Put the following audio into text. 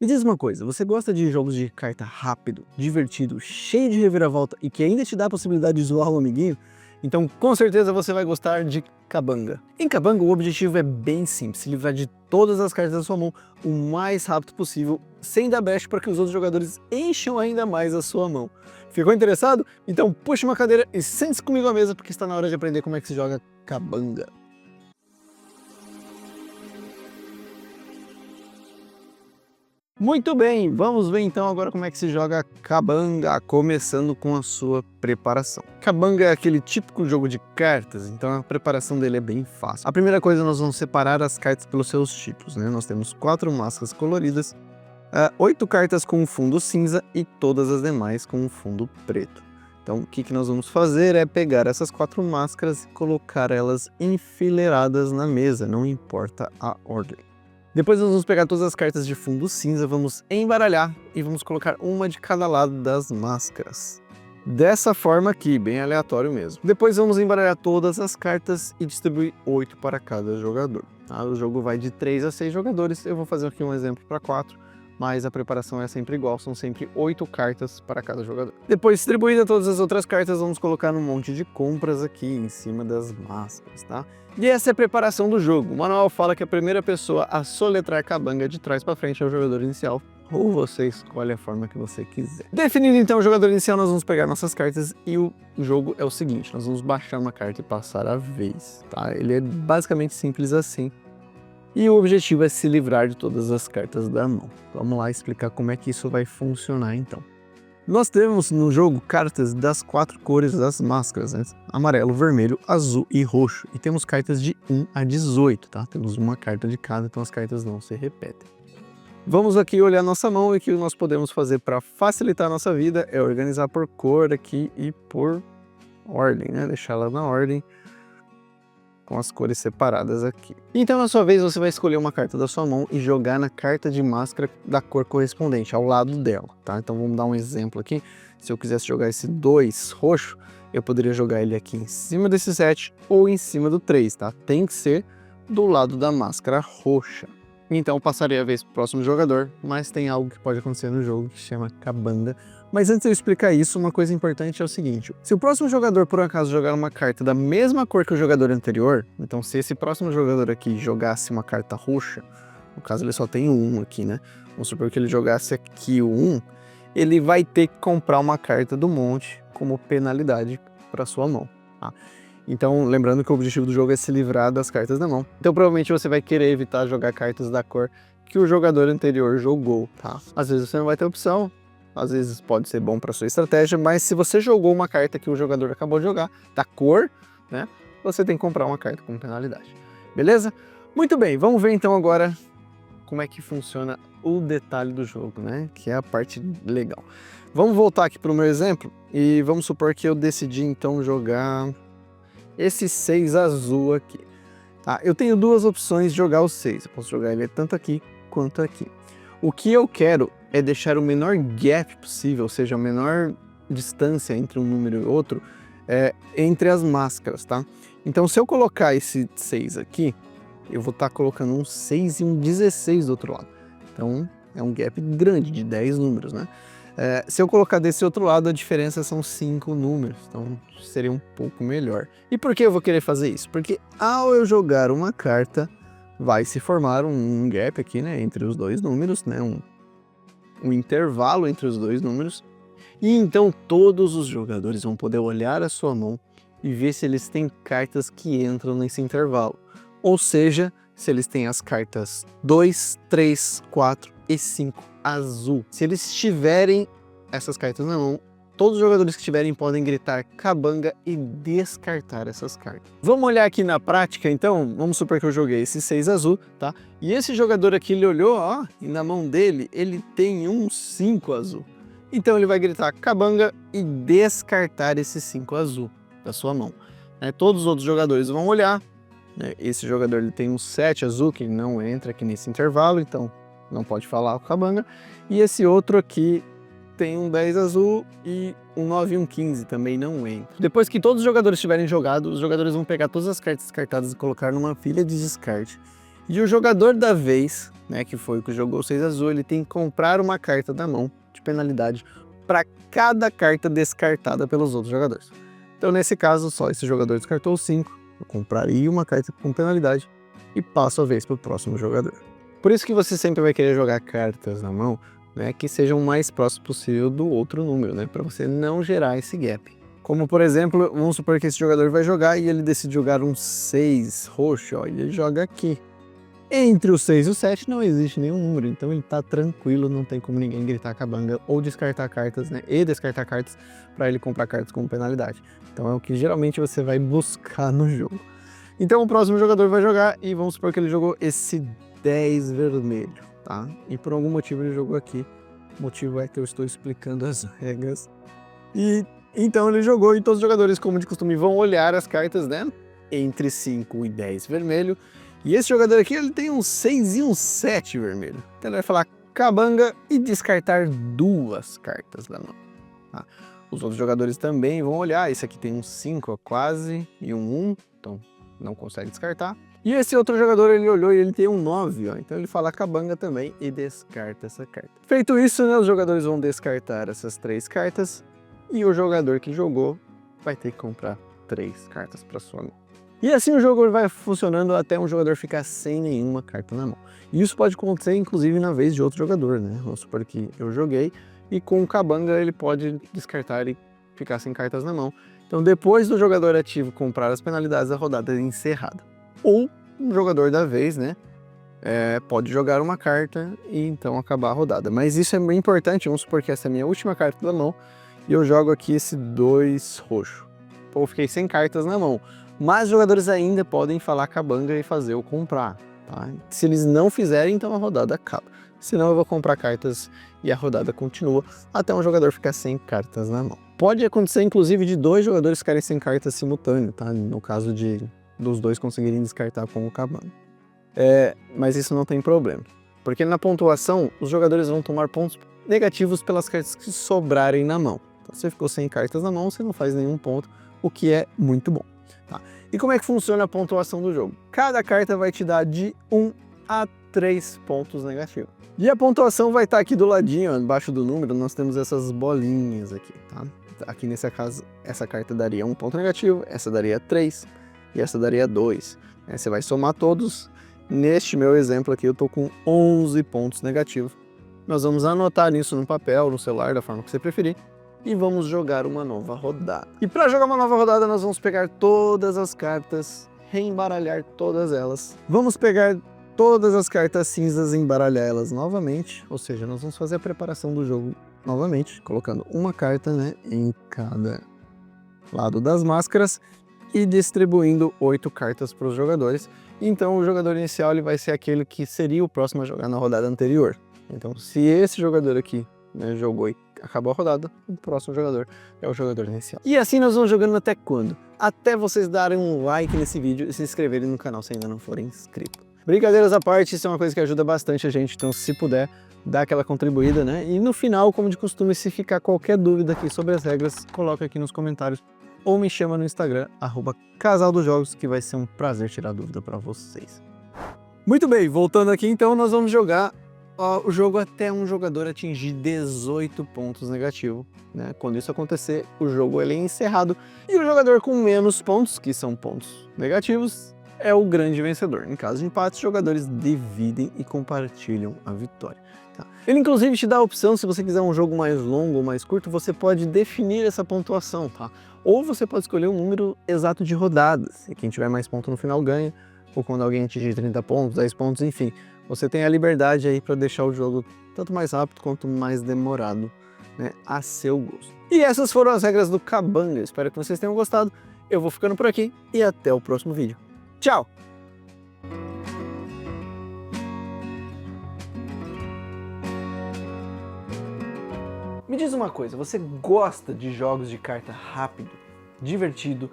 Me diz uma coisa, você gosta de jogos de carta rápido, divertido, cheio de reviravolta e que ainda te dá a possibilidade de zoar o amiguinho? Então com certeza você vai gostar de Kabanga. Em Kabanga o objetivo é bem simples, se livrar de todas as cartas da sua mão o mais rápido possível, sem dar brecha para que os outros jogadores encham ainda mais a sua mão. Ficou interessado? Então puxa uma cadeira e sente-se comigo à mesa porque está na hora de aprender como é que se joga Kabanga. Muito bem, vamos ver então agora como é que se joga Kabanga, começando com a sua preparação. Kabanga é aquele típico jogo de cartas, então a preparação dele é bem fácil. A primeira coisa, nós vamos separar as cartas pelos seus tipos, né? Nós temos 4 máscaras coloridas, 8 cartas com fundo cinza e todas as demais com fundo preto. Então o que nós vamos fazer é pegar essas 4 máscaras e colocar elas enfileiradas na mesa, não importa a ordem. Depois nós vamos pegar todas as cartas de fundo cinza, vamos embaralhar e vamos colocar uma de cada lado das máscaras. Dessa forma aqui, bem aleatório mesmo. Depois vamos embaralhar todas as cartas e distribuir 8 para cada jogador. Tá? O jogo vai de 3 a 6 jogadores, eu vou fazer aqui um exemplo para 4, mas a preparação é sempre igual, são sempre 8 cartas para cada jogador. Depois, distribuídas todas as outras cartas, vamos colocar um monte de compras aqui em cima das máscaras, tá? E essa é a preparação do jogo. O manual fala que a primeira pessoa a soletrar Kabanga de trás para frente é o jogador inicial, ou você escolhe a forma que você quiser. Definido então o jogador inicial, nós vamos pegar nossas cartas e o jogo é o seguinte, nós vamos baixar uma carta e passar a vez, tá? Ele é basicamente simples assim. E o objetivo é se livrar de todas as cartas da mão. Vamos lá explicar como é que isso vai funcionar então. Nós temos no jogo cartas das 4 cores das máscaras, né? Amarelo, vermelho, azul e roxo. E temos cartas de 1 a 18, tá? Temos uma carta de cada, então as cartas não se repetem. Vamos aqui olhar nossa mão e o que nós podemos fazer para facilitar a nossa vida é organizar por cor aqui e por ordem, né? Deixar ela na ordem, com as cores separadas aqui. Então, na sua vez, você vai escolher uma carta da sua mão e jogar na carta de máscara da cor correspondente, ao lado dela, tá? Então, vamos dar um exemplo aqui. Se eu quisesse jogar esse 2 roxo, eu poderia jogar ele aqui em cima desse 7 ou em cima do 3, tá? Tem que ser do lado da máscara roxa. Então, eu passarei a vez para o próximo jogador, mas tem algo que pode acontecer no jogo que se chama Kabanga. Mas antes de eu explicar isso, uma coisa importante é o seguinte, se o próximo jogador por acaso jogar uma carta da mesma cor que o jogador anterior, então se esse próximo jogador aqui jogasse uma carta roxa, no caso ele só tem o 1 aqui, né? Vamos supor que ele jogasse aqui o 1, ele vai ter que comprar uma carta do monte como penalidade para sua mão, tá? Então, lembrando que o objetivo do jogo é se livrar das cartas da mão. Então, provavelmente você vai querer evitar jogar cartas da cor que o jogador anterior jogou, tá? Às vezes você não vai ter opção, às vezes pode ser bom para sua estratégia, mas se você jogou uma carta que o jogador acabou de jogar, da cor, né, você tem que comprar uma carta com penalidade. Beleza? Muito bem, vamos ver então agora como é que funciona o detalhe do jogo, né, que é a parte legal. Vamos voltar aqui para o meu exemplo e vamos supor que eu decidi então jogar esse 6 azul aqui. Tá? Eu tenho duas opções de jogar o 6, eu posso jogar ele tanto aqui quanto aqui. O que eu quero é deixar o menor gap possível, ou seja, a menor distância entre um número e outro, entre as máscaras, tá? Então, se eu colocar esse 6 aqui, eu vou estar colocando um 6 e um 16 do outro lado. Então, é um gap grande, de 10 números, né? Se eu colocar desse outro lado, a diferença são 5 números, então seria um pouco melhor. E por que eu vou querer fazer isso? Porque ao eu jogar uma carta, vai se formar um gap aqui, né, entre os dois números, né, um intervalo entre os dois números, e então todos os jogadores vão poder olhar a sua mão e ver se eles têm cartas que entram nesse intervalo, ou seja, se eles têm as cartas 2, 3, 4 e 5 azul. Se eles tiverem essas cartas na mão, todos os jogadores que tiverem podem gritar Kabanga e descartar essas cartas. Vamos olhar aqui na prática, então, vamos supor que eu joguei esse 6 azul, tá? E esse jogador aqui, ele olhou, ó, e na mão dele, ele tem um 5 azul. Então ele vai gritar Kabanga e descartar esse 5 azul da sua mão. Todos os outros jogadores vão olhar, né? Esse jogador ele tem um 7 azul, que não entra aqui nesse intervalo, então não pode falar o Kabanga. E esse outro aqui tem um 10 azul e um 9 e um 15 também não entra. Depois que todos os jogadores tiverem jogado, os jogadores vão pegar todas as cartas descartadas e colocar numa pilha de descarte. E o jogador da vez, né, que foi o que jogou 6 azul, ele tem que comprar uma carta da mão de penalidade para cada carta descartada pelos outros jogadores. Então nesse caso, só esse jogador descartou 5, eu compraria uma carta com penalidade e passo a vez para o próximo jogador. Por isso que você sempre vai querer jogar cartas na mão, né, que sejam o mais próximo possível do outro número, né, para você não gerar esse gap. Como por exemplo, vamos supor que esse jogador vai jogar e ele decide jogar um 6 roxo, ó, e ele joga aqui. Entre o 6 e o 7 não existe nenhum número, então ele tá tranquilo, não tem como ninguém gritar cabanga ou descartar cartas, né, e descartar cartas para ele comprar cartas com penalidade. Então é o que geralmente você vai buscar no jogo. Então o próximo jogador vai jogar e vamos supor que ele jogou esse 10 vermelho, tá? E por algum motivo ele jogou aqui. O motivo é que eu estou explicando as regras. E então ele jogou e todos os jogadores, como de costume, vão olhar as cartas, né? Entre 5 e 10 vermelho. E esse jogador aqui, ele tem um 6 e um 7 vermelho. Então ele vai falar cabanga e descartar 2 cartas da mão. Tá? Os outros jogadores também vão olhar. Esse aqui tem um 5 quase e um 1, então não consegue descartar. E esse outro jogador, ele olhou e ele tem um 9, ó. Então ele fala cabanga também e descarta essa carta. Feito isso, né, os jogadores vão descartar essas 3 cartas e o jogador que jogou vai ter que comprar 3 cartas para sua mão. E assim o jogo vai funcionando até um jogador ficar sem nenhuma carta na mão. E isso pode acontecer inclusive na vez de outro jogador, né? Vamos supor que eu joguei e com o cabanga ele pode descartar e ficar sem cartas na mão. Então depois do jogador ativo comprar as penalidades, a rodada é encerrada. Ou um jogador da vez, né? Pode jogar uma carta e então acabar a rodada. Mas isso é bem importante, vamos supor que essa é a minha última carta da mão e eu jogo aqui esse 2 roxo. Pô, eu fiquei sem cartas na mão. Mas os jogadores ainda podem falar cabanga e fazer eu comprar, tá? Se eles não fizerem, então a rodada acaba. Senão eu vou comprar cartas e a rodada continua até um jogador ficar sem cartas na mão. Pode acontecer inclusive de 2 jogadores ficarem sem cartas simultâneo, tá? No caso dos 2 conseguirem descartar com o cabanga. Mas isso não tem problema, porque na pontuação os jogadores vão tomar pontos negativos pelas cartas que sobrarem na mão. Então, se você ficou sem cartas na mão, você não faz nenhum ponto, o que é muito bom. Tá? E como é que funciona a pontuação do jogo? Cada carta vai te dar de 1 a 3 pontos negativos. E a pontuação vai estar aqui do ladinho, ó, embaixo do número, nós temos essas bolinhas aqui, tá? Aqui nesse caso, essa carta daria 1 ponto negativo, essa daria 3 e essa daria 2. Você vai somar todos. Neste meu exemplo aqui, eu tô com 11 pontos negativos. Nós vamos anotar isso no papel, no celular, da forma que você preferir. E vamos jogar uma nova rodada. E para jogar uma nova rodada, nós vamos pegar todas as cartas, reembaralhar todas elas. Vamos pegar todas as cartas cinzas e embaralhar elas novamente. Ou seja, nós vamos fazer a preparação do jogo novamente, colocando uma carta, né, em cada lado das máscaras e distribuindo 8 cartas para os jogadores. Então o jogador inicial ele vai ser aquele que seria o próximo a jogar na rodada anterior. Então se esse jogador aqui, né, jogou e acabou a rodada, o próximo jogador é o jogador inicial. E assim nós vamos jogando até quando? Até vocês darem um like nesse vídeo e se inscreverem no canal se ainda não forem inscritos. Brincadeiras à parte, isso é uma coisa que ajuda bastante a gente, então se puder, dá aquela contribuída, né? E no final, como de costume, se ficar qualquer dúvida aqui sobre as regras, coloca aqui nos comentários ou me chama no Instagram, @casaldosjogos, que vai ser um prazer tirar dúvida para vocês. Muito bem, voltando aqui então, nós vamos jogar o jogo até um jogador atingir 18 pontos negativos, né? Quando isso acontecer, o jogo ele é encerrado e o jogador com menos pontos, que são pontos negativos, é o grande vencedor. Em caso de empate, os jogadores dividem e compartilham a vitória. Tá? Ele inclusive te dá a opção, se você quiser um jogo mais longo ou mais curto, você pode definir essa pontuação, tá? Ou você pode escolher um número exato de rodadas, e quem tiver mais pontos no final ganha, ou quando alguém atingir 30 pontos, 10 pontos, enfim. Você tem a liberdade aí para deixar o jogo tanto mais rápido quanto mais demorado, né, a seu gosto. E essas foram as regras do Cabanga. Espero que vocês tenham gostado. Eu vou ficando por aqui e até o próximo vídeo. Tchau! Me diz uma coisa, você gosta de jogos de carta rápido, divertido?